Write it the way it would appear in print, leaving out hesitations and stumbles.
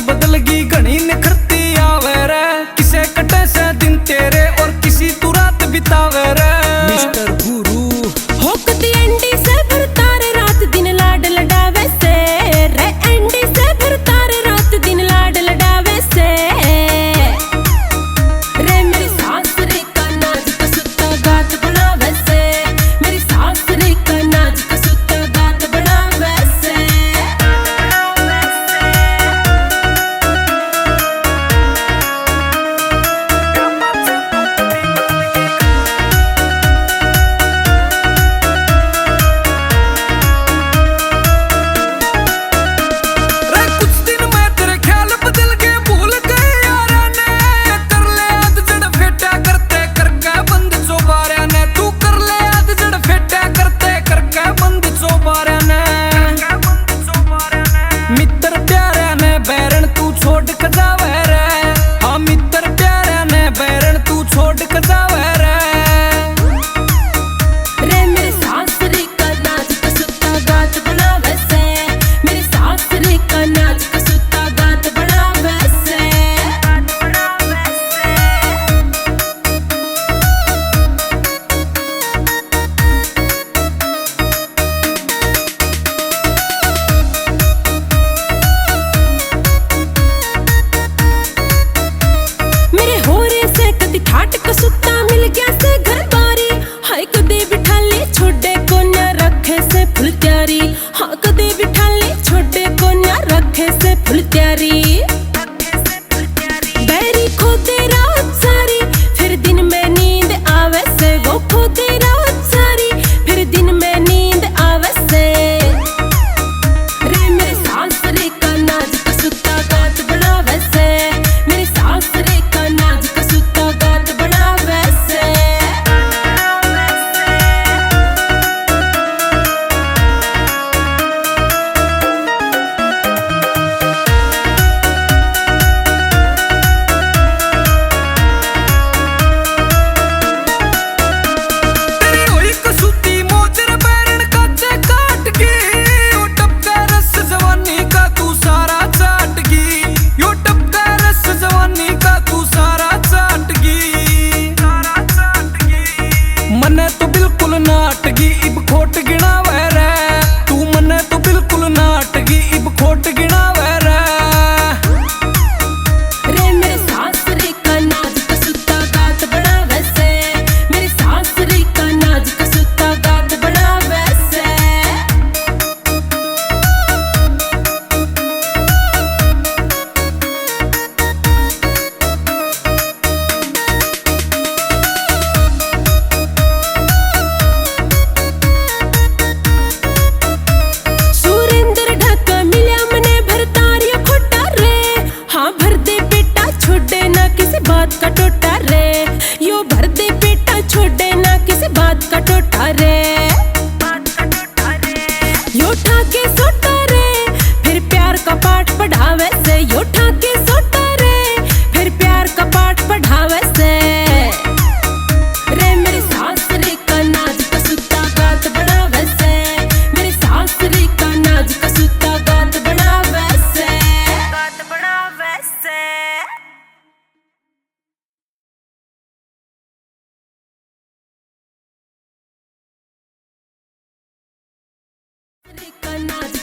बदलगी घनी निखरती आवे रे, किसे कटे से दिन तेरे और किसी तू रात बितावे रे। मिस्टर गुरु होकती एंडी से भरता रे रात दिन लाड लडावे से रे, एंडी से भरता रे रात दिन लाड लडावे से रे। मेरी सास रे का नाज का सुत्ता गात बनावे से, मेरी सास रे का नाज का सुत्ता गात बनावे से। सुत्ता मिल गया से घर बारी, हाय कदे बिठा ले छोड़े कोन्या रखे से फुल त्यारी। हाँ कदे बिठा ले छोड़े कोन्या रखे से फुल त्यारी। बैरी खोदे रात सारी फिर दिन में नींद आवे से, वो खोदे रात सारी फिर दिन में नींद आवे से रे। मेरी सास रे का नाज का सुत्ता गात बनावे से, मेरी सास रे का नाज का सुत्ता गात बनावे से। मने तो बिल्कुल नाटगी इब खोट गिनावे रे, तू मने तो बिल्कुल नाटगी इब खोट गिनावे रे। रे मेरी सास रे का नाज का सुत्ता गात बनावे से, मेरी सास रे का नाज का सुत्ता गात बनावे से। बात का टोटा रे, यो भर दे बेटा छोड़े ना किसी बात का टोटा रे। यो ठाके सोटा रे फिर प्यार का पाठ पढ़ावे से, यो ठाके सोटा रे फिर प्यार का पाठ पढ़ावे से रे। मेरी सास रे का नाज का सुत्ता गात बनावे से, मेरी सास रे का नाज का सुत्ता गात बनावे से, गात बनावे से। रे का नाज